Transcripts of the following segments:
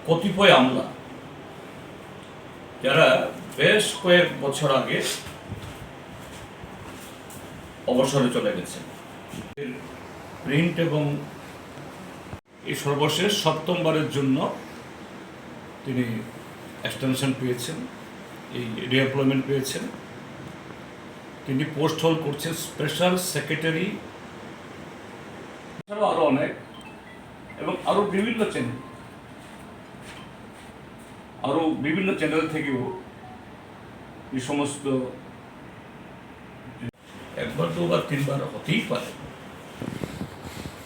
কতিপয় আমলা যারা বেশ কয়েক বছর আগে অবসরে চলে গেছেন। প্রিন্ট এবং এই সর্বশেষ সপ্তমবারের জন্য তিনি এক্সটেনশন পেয়েছেন, এই রিএমপ্লয়মেন্ট পেয়েছেন। তিনি পোস্ট হোল্ড করছেন স্পেশাল সেক্রেটারি, এছাড়াও আরও অনেক এবং আরও বিভিন্ন চ্যানেল থেকেও এই সমস্ত একবার দুবার তিনবার হতেই পারে,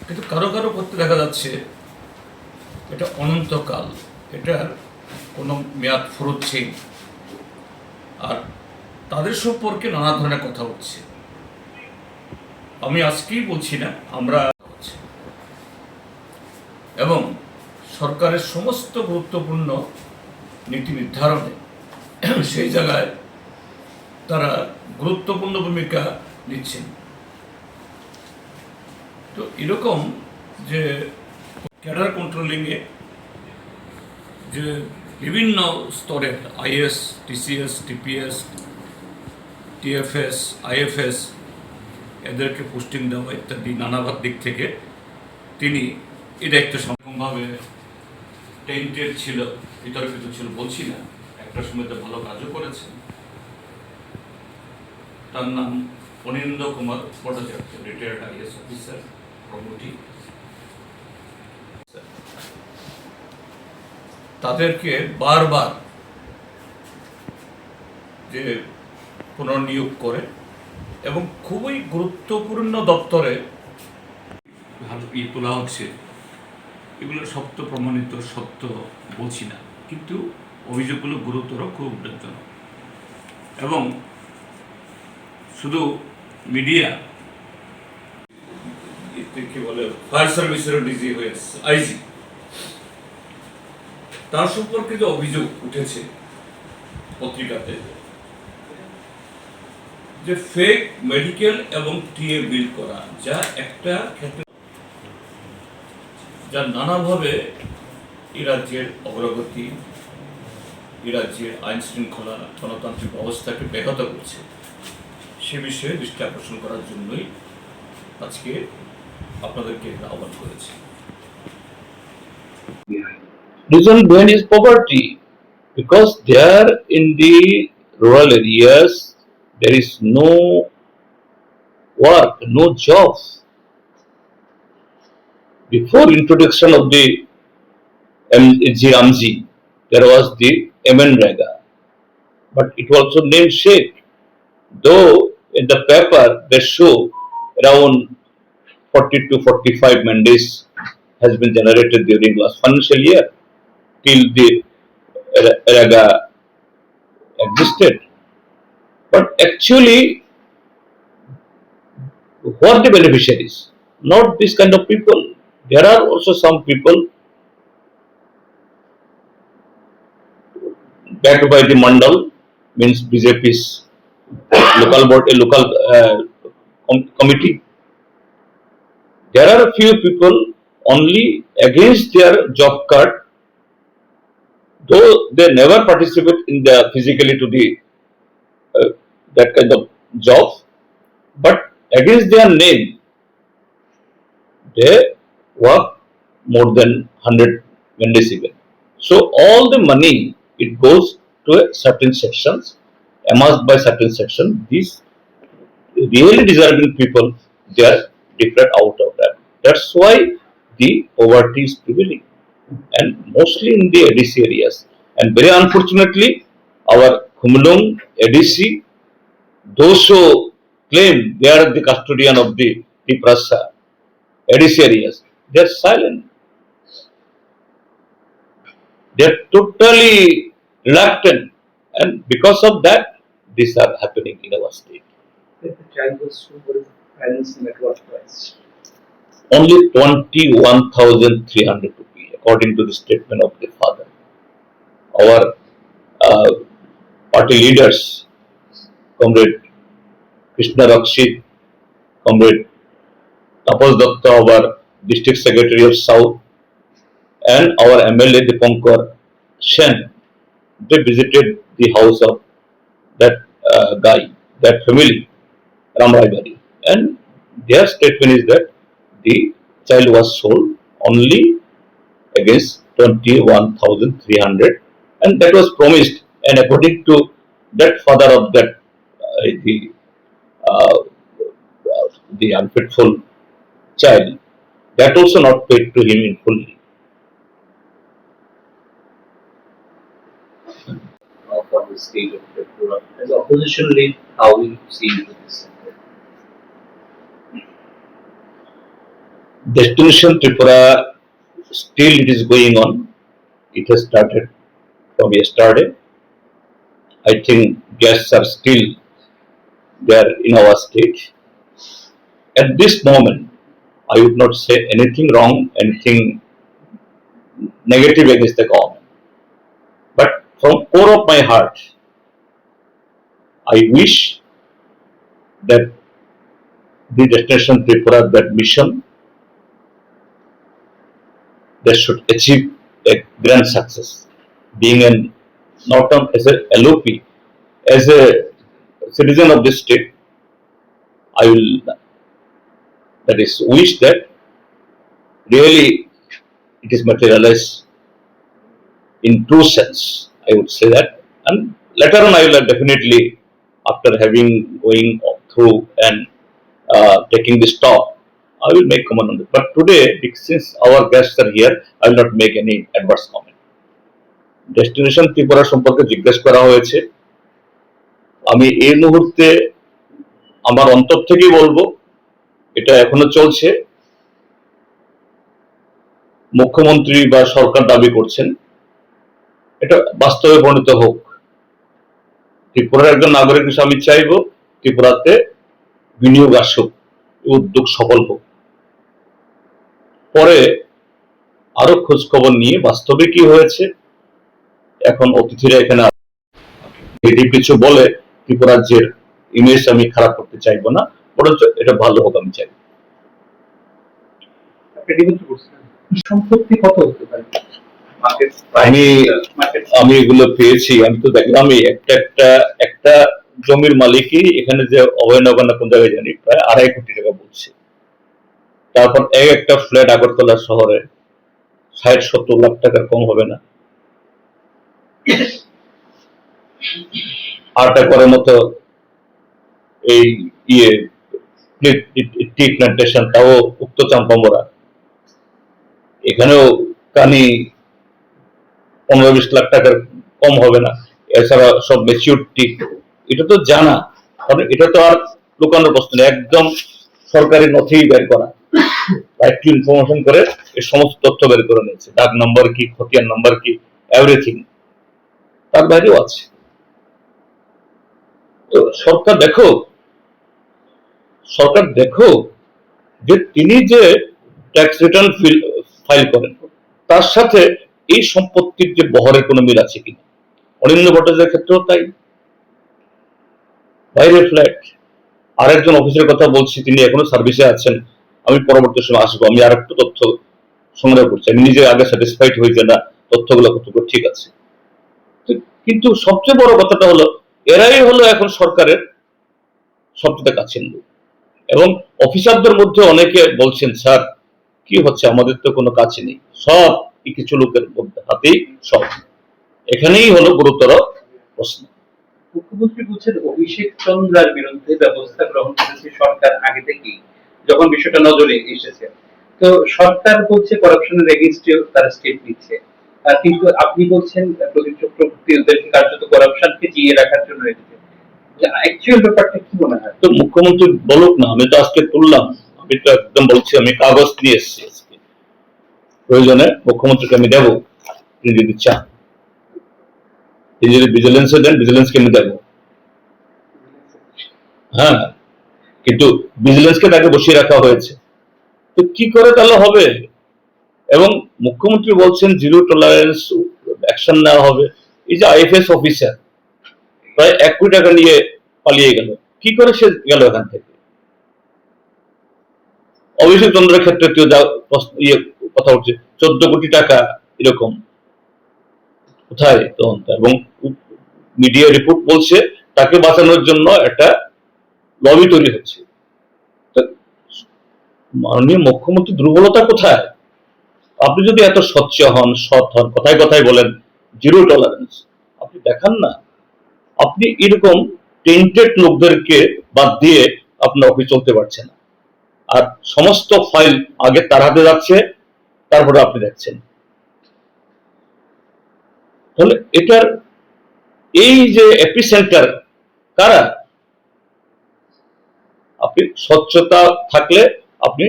কিন্তু কারো কারো করতে দেখা যাচ্ছে এটা অনন্তকাল, এটার কোনো মেয়াদ ফুরোত নেই। আর তাদের সম্পর্কে নানা ধরনের কথা হচ্ছে। আমি আজকেই বলছি না, আমরা এবং সরকারের সমস্ত গুরুত্বপূর্ণ নীতি নির্ধারণে সেই জায়গায় তারা গুরুত্বপূর্ণ ভূমিকা নিচ্ছেন। তো এরকম যে ক্যাডার কন্ট্রোলিংয়ে যে বিভিন্ন স্তরের is, TCS, TPS, TFS, IFS এদেরকে পোস্টিং দেওয়া ইত্যাদি নানাভাবে দিক থেকে তিনি এই দায়িত্ব সম্পূর্ণভাবে টেন্টেড ছিল, বিতর্কিত ছিল বলছি না, একটা সময় তো ভালো কাজও করেছেন। তার নাম Anindya Kumar Bhattacharya, retired IAS officer, promotee. তাদেরকে বারবার যে পুনর্নিয়োগ করে এবং খুবই গুরুত্বপূর্ণ দপ্তরে তোলা হচ্ছে, এগুলো সত্য প্রমাণিত, সত্য বলছি না, কিন্তু অভিযোগগুলো গুরুতর, খুব উদ্বেগজনক। এবং শুধু মিডিয়া, কি বলে, ফায়ার সার্ভিসেরও ডিজি হয়েছে, আইজি, তার সম্পর্কে যে অভিযোগ উঠেছে পত্রিকাতে, যে ফেক মেডিকেল এবং টিএ বিল করা, যা একটা ক্ষেত্রে যা নানাভাবে এই রাজ্যের অগ্রগতি, এই রাজ্যের আইন শৃঙ্খলা, গণতান্ত্রিক ব্যবস্থাকে ব্যাহত করছে, সে বিষয়ে দৃষ্টি আকর্ষণ করার জন্যই আজকে আপনাদেরকে আহ্বান করেছি। Reason behind is poverty, because there in the rural areas there is no work, no jobs. Before introduction of the GMG, there was the MNREGA, but it was also named shape. Though in the paper they show around 40 to 45 mandates has been generated during last financial year till the REGA existed. But actually, who are the beneficiaries? Not this kind of people. There are also some people backed by the Mandal, means BJP's local board, a local committee. There are a few people only against their job card, though they never participate in the physically to the that kind of job, but against their name they work more than 100 mandates even. So all the money, it goes to a certain sections, amassed by certain section. These really deserving people, they are different out of that. That's why the poverty is prevailing, and mostly in the ADC areas. And very unfortunately, our Khumlung ADC, those who claim they are the custodian of the Prasa ADC areas, they are silent. They are totally reluctant, and because of that, these are happening in our state. If the child goes to what is the financing at what price? Only 21,300 rupees, according to the statement of the father. Our party leaders, Comrade Krishna Rakshit, Comrade Tapas Datta, our District Secretary of South, and our MLA Dipankar Sen, they visited the house of that guy, that family, Ram Rai Bari, and their statement is that the child was sold only against 21,300, and that was promised. And according to that father of that uh, the unfaithful child, that also not paid to him in full. For the state of Tripura. As opposition lead, how will you see into this? Destination Tripura, still it is going on. It has started from yesterday. I think guests are still there in our state. At this moment, I would not say anything wrong, anything negative against the government. But from core of my heart, I wish that the Destination Tripura, that mission, they should achieve a grand success. Being an not as a LOP, as a citizen of this state, I will that is wish that really it is materialized in true sense. I would say that, and later on I will definitely, after having going through and taking this talk, I will make comment on it. But today, since our guests are here, I will not make any adverse comment. Destination Tripura সম্পর্কে জিজ্ঞেস করা হয়েছে। আমি এই মুহূর্তে আমার অন্তর থেকেই বলবো, এটা এখনো চলছে। মুখ্যমন্ত্রী বা সরকার দাবি করছেন এটা বাস্তবে পরিণত হোক। ত্রিপুরার একজন নাগরিক হিসেবে আমি চাইবো ত্রিপুরাতে বিনিয়োগ আসুক, উদ্যোগ সফল হোক। পরে আরো খোঁজ খবর নিয়ে বাস্তবে কি হয়েছে, এখন অতিথিরা এখানে নেগেটিভ কিছু বলে ত্রিপুরা রাজ্যের ইমেজ আমি খারাপ করতে চাইবো না, বরঞ্চ এটা ভালো হোক আমি চাই। সম্পত্তি কত হতে পারে? আমি এগুলো পেয়েছি, আমি তো দেখলাম একটা জমির মালিকই এখানে যে অভয়নগর না কোন জায়গায় জানি প্রায় 2.5 কোটি টাকা বলছে। তারপর একটা ফ্ল্যাট আগরতলা শহরে 60-70 লাখ টাকার কম হবে না। আরটা করার মতো এই টি প্ল্যান্টেশন, তাও উক্ত চাম্পামোড়া, এখানেও কানি 15-20 লাখ টাকার কম হবে না। এছাড়া সব ম্যাচিউরিটি, এটা তো জানা, কারণ এটা তো আর লুকানোর প্রশ্ন নেই, একদম সরকারি নথি বের করা, রাইট টু ইনফরমেশন করে এই সমস্ত তথ্য বের করে নিয়েছে, ডাক নাম্বার কি, খতিয়ান নাম্বার কি, এভরিথিং তার বাইরেও আছে। তো সরকার দেখো যে তিনি যে ট্যাক্স রিটার্ন ফাইল করেন তার সাথে এই সম্পত্তির যে বহরের কোনো মিল আছে কিনা। অনিন্দ্য ভট্টাচার্যের ক্ষেত্রেও তাই, বাইরে ফ্ল্যাট। আরেকজন অফিসের কথা বলছি, তিনি এখনো সার্ভিসে আছেন, আমি পরবর্তী সময় আসবো, আমি আরেকটু তথ্য সংগ্রহ করছি, আমি নিজে আগে স্যাটিসফাইড হই যে না তথ্যগুলো কতটুকু ঠিক আছে। কিন্তু সবচেয়ে বড় কথাটা হলো এরাই হলো এখন সরকারের সবচেয়ে কাছের লোক, এবং অফিসারদের মধ্যে অনেকে বলছেন স্যার কি হচ্ছে, আমাদের তো কোনো কাছে নেই, সব কিছু লোকের মধ্যে হাতেই সব। এখানেই হলো গুরুতর প্রশ্ন। মুখ্যমন্ত্রী বলছেন অভিষেক চন্দ্রার বিরুদ্ধে ব্যবস্থা গ্রহণ করেছে সরকার আগে থেকেই, যখন বিষয়টা নজরে এসেছে। তো সরকার বলছে করাপশনের এগেইনস্টে তারা স্টেপ নিচ্ছে, কিন্তু আপনি বলছেন প্রদীপ চক্রবর্তীদের কার্যত করাপশনকে জিয়ে রাখার জন্য রেখেছে। অ্যাকচুয়াল ব্যাপারটা কি মনে হয়? তো মুখ্যমন্ত্রী বলুক না, আমি তো আজকে তুললাম, আমি তো একদম বলছি, আমি কাগজ নিয়ে এসেছি আজকে, প্রয়োজনে মুখ্যমন্ত্রীকে আমি দেবো, তিনি যদি চান। তিনি যদি ভিজিলেন্সে দেন, ভিজিলেন্সকে আমি দেবো, হ্যাঁ, কিন্তু ভিজিলেন্সকে তাকে বসিয়ে রাখা হয়েছে, তো কি করে তাহলে হবে? এবং মুখ্যমন্ত্রী বলছেন জিরো টলারেন্স অ্যাকশন নেওয়া হবে। এই যে আইএফএস অফিসার প্রায় 1 কোটি টাকা নিয়ে পালিয়ে গেল, কি করে সে গেল এখান থেকে? অভিষেক চন্দ্রের ক্ষেত্রে কেউ কথা উঠছে 14 কোটি টাকা এরকম, কোথায় তদন্ত? এবং মিডিয়া রিপোর্ট বলছে তাকে বাঁচানোর জন্য একটা লবি তৈরি হচ্ছে। মাননীয় মুখ্যমন্ত্রী দুর্বলতা কোথায়? আপনি যদি এত স্বচ্ছ হন, সৎ হন, কথায় কথায় বলেন জিরো টলারেন্স, আপনি দেখান না। আপনি এরকম টেন্টেড লোকদেরকে বাদ দিয়ে আপনার অফিস চলতে পারছে না, আর সমস্ত ফাইল আগে তার হাতে যাচ্ছে, তারপরে আপনি দেখছেন। তাহলে এটার এই যে এপিসেন্টার কারা? আপনি স্বচ্ছতা থাকলে আপনি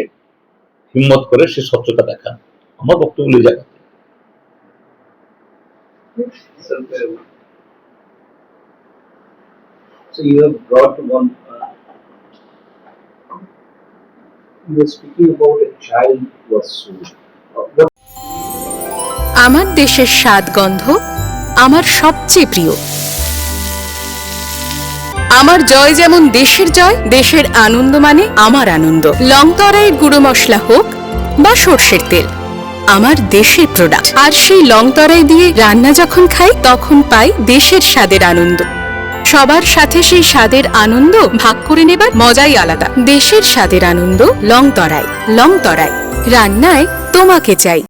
হিম্মত করে সে স্বচ্ছতা দেখান। আমার বক্তব্য এই জায়গা। So you have brought one. You were speaking about a child who was sold. What আমার দেশের স্বাদ গন্ধ আমার সবচেয়ে প্রিয়। আমার জয় যেমন দেশের জয়, দেশের আনন্দ মানে আমার আনন্দ। লংতরাইয়ের গুঁড়ো মশলা হোক বা সর্ষের তেল, আমার দেশের প্রোডাক্ট। আর সেই লংতরাই দিয়ে রান্না যখন খাই তখন পাই দেশের স্বাদের আনন্দ। সবার সাথে সেই স্বাদের আনন্দ ভাগ করে নেবার মজাই আলাদা। দেশের স্বাদের আনন্দ লংতরাই। লংতরাই, রান্নায় তোমাকে চাই।